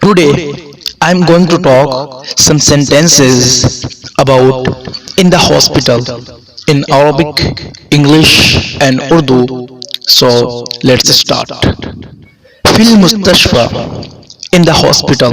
Today I am going to talk some sentences about in the hospital in Arabic, English and Urdu. So let's start. في المستشفى in the hospital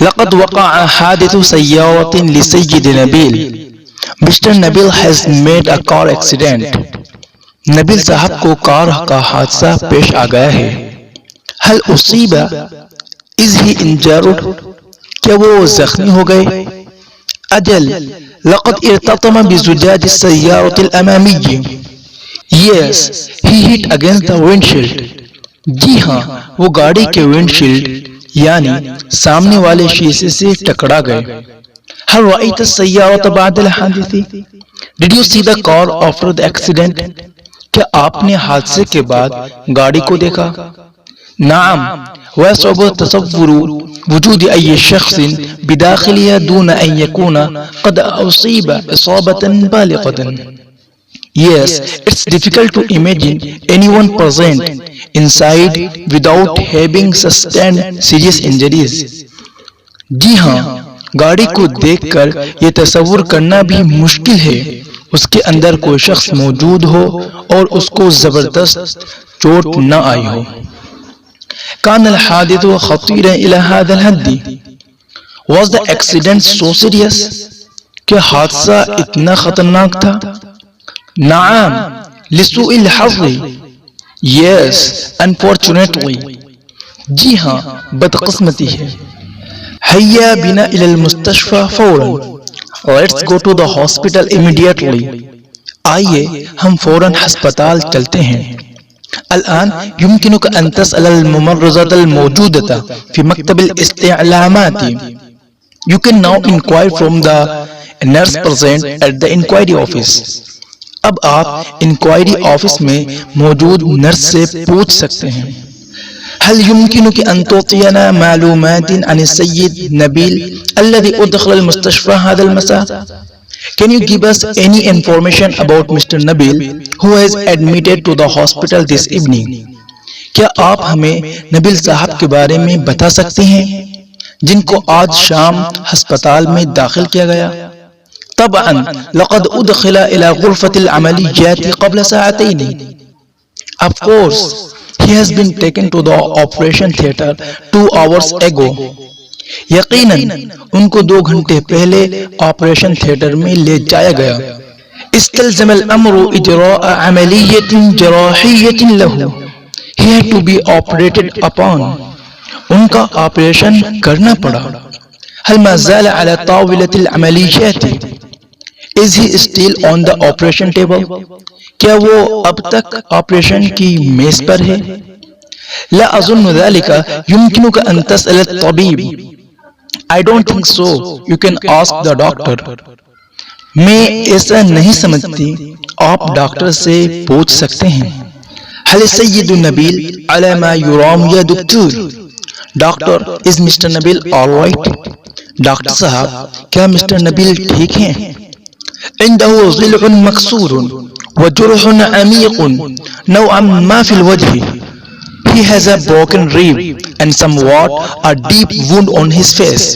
لقد وقع حادث سيارة للسيد Nabeel. Mr. Nabil has made a car accident. نبیل صاحب کو کار کا حادثہ پیش آ گیا ہے. هل أصيب is he injured کیا وہ زخمی ہو گئے؟ أجل لقد إرتطم بزجاج السيارة الأمامي. Yes he hit against the windshield. جی ہاں وہ گاڑی کے windshield یعنی سامنے والے شیشے سے ٹکرا گئے. هل وأيت السيارة بعد الحادث Did you see the car after the accident کیا آپ نے حادثے کے بعد گاڑی کو دیکھا؟ نعم ويصعب تصور وجود أي شخص بداخلها دون أن يكون قد أصيب إصابة بالغة. Yes, it's difficult to imagine anyone present inside without having sustained serious injuries. جی ہاں گاڑی کو دیکھ کر یہ تصور کرنا بھی مشکل ہے اس کے اندر کوئی شخص موجود ہو اور اس کو زبردست چوٹ نہ آئی ہو. كان الحادث خطيرا إلى هذا الحد Was the accident so serious کہ حادثہ اتنا خطرناک تھا؟ نعم لسوء الحظ Yes unfortunately جی ہاں بدقسمتی ہے. هيا بنا إلى المستشفى فورا Let's go to the hospital immediately آئیے ہم فوراً ہسپتال چلتے ہیں. الآن يمكنك أن تسأل الممرضة الموجودة في مكتب الاستعلامات. You can now inquire from the nurse present at the inquiry office. اب آپ انکوائری آفس میں موجود نرس سے پوچھ سکتے ہیں. هل يمكنك أن تعطينا معلومات عن السيد نبيل الذي أدخل المستشفى هذا المساء? Can you give us any information about Mr. Nabil who has admitted to the hospital this evening? کیا آپ ہمیں نبیل صاحب کے بارے میں بتا سکتے ہیں جن کو آج شام ہسپتال میں داخل کیا گیا؟ طبعا لقد أدخل إلى غرفة العمليات قبل ساعتين. Of course he has been taken to the operation theater 2 hours ago. یقیناً ان کو 2 گھنٹے پہلے آپریشن تھیٹر میں لے جایا گیا. استلزم الامر اجراء عملیة جراحیة له. He had to be operated upon. ان کا آپریشن کرنا پڑا. هل ما زال على طاولة العملیات Is he still on the operation table? کیا وہ اب تک آپریشن کی میز پر ہے؟ لا أظن ذلك يمكنك أن تسأل الطبيب. I don't think so. You can ask the doctor. میں ایسا نہیں سمجھتی آپ ڈاکٹر سے پوچھ سکتے ہیں. هل السيد نبيل على ما يرام يا دكتور؟ Doctor is Mr. Nabil all right? Doctor صاحب کیا مسٹر نبیل ٹھیک ہیں؟ عنده ضلع مكسور وجرح عميق نوعا ما في الوجه. He has a broken rib and somewhat a deep wound on his face.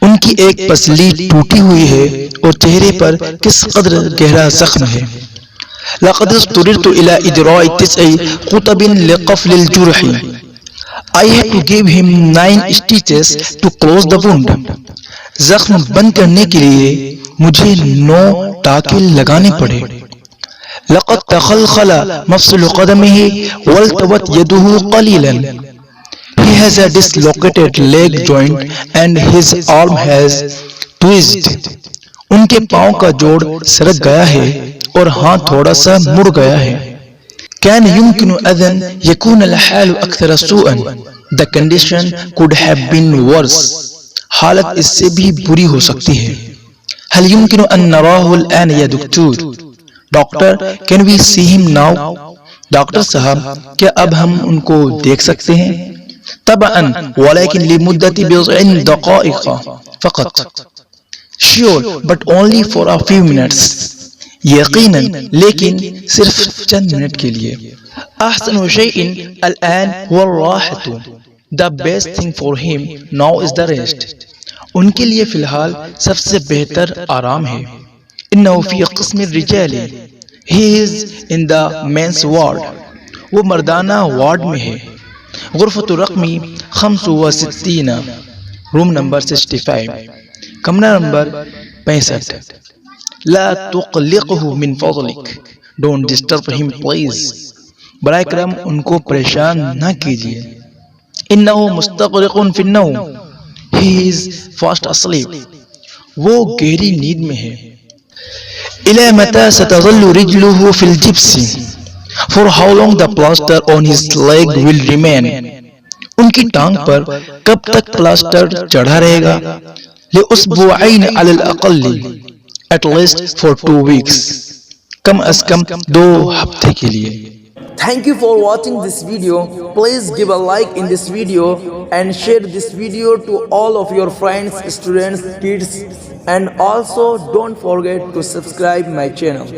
ان کی ایک پسلی ٹوٹی ہوئی ہے اور چہرے پر کس قدر گہرا زخم ہے. لقد اضطررت إلى إجراء 9 Qutub لقفل الجرح. I had to give him 9 stitches to close the wound. زخم بند کرنے کے لیے مجھے 9 ٹاکے لگانے پڑے. لقد تخلخل مفصل قدمه والتوت يده قليلا. He has a dislocated leg joint and his arm has twisted. ان کے پاؤں کا جوڑ سرک گیا ہے اور ہاتھ تھوڑا سا مڑ گیا ہے. كان يمكن أن يكون الحال أكثر سوءا. The condition could have been worse. حالت اس سے بھی بری ہو سکتی ہے. هل يمكن أن نراه الآن يا دكتور؟ Doctor can we see him now? Doctor صاحب کیا اب ہم ان کو دیکھ سکتے ہیں؟ طبعا ولكن لمدة 90 دقائق فقط. Sure but only for a few minutes. یقیناً لیکن صرف چند منٹ کے لیے. احسن شیء الآن هو الراحة. The best thing for him now is the rest. ان کے لیے فی الحال سب سے بہتر آرام ہے. انه فی قسم الرجال. He is in the men's ward. وہ مردانہ وارڈ میں ہے. غرفۃ رقمی 65. Room number 65. کمرہ نمبر 65. لا تقلقه من فضلك. Don't disturb him please. برائے کرم ان کو پریشان نہ کیجیے. انه مستغرق في النوم. He is fast asleep. وہ گہری نیند میں ہے. إلى متى ستظل رجله في الجبس. For how long the plaster on his leg will remain. ان کی ٹانگ پر کب تک پلاسٹر چڑھا رہے گا. لأسبوعين على الأقل. At least for 2 weeks. کم از کم 2 ہفتے کے لیے. Thank you for watching this video. Please give a like in this video and share this video to all of your friends, students, kids, and also don't forget to subscribe my channel.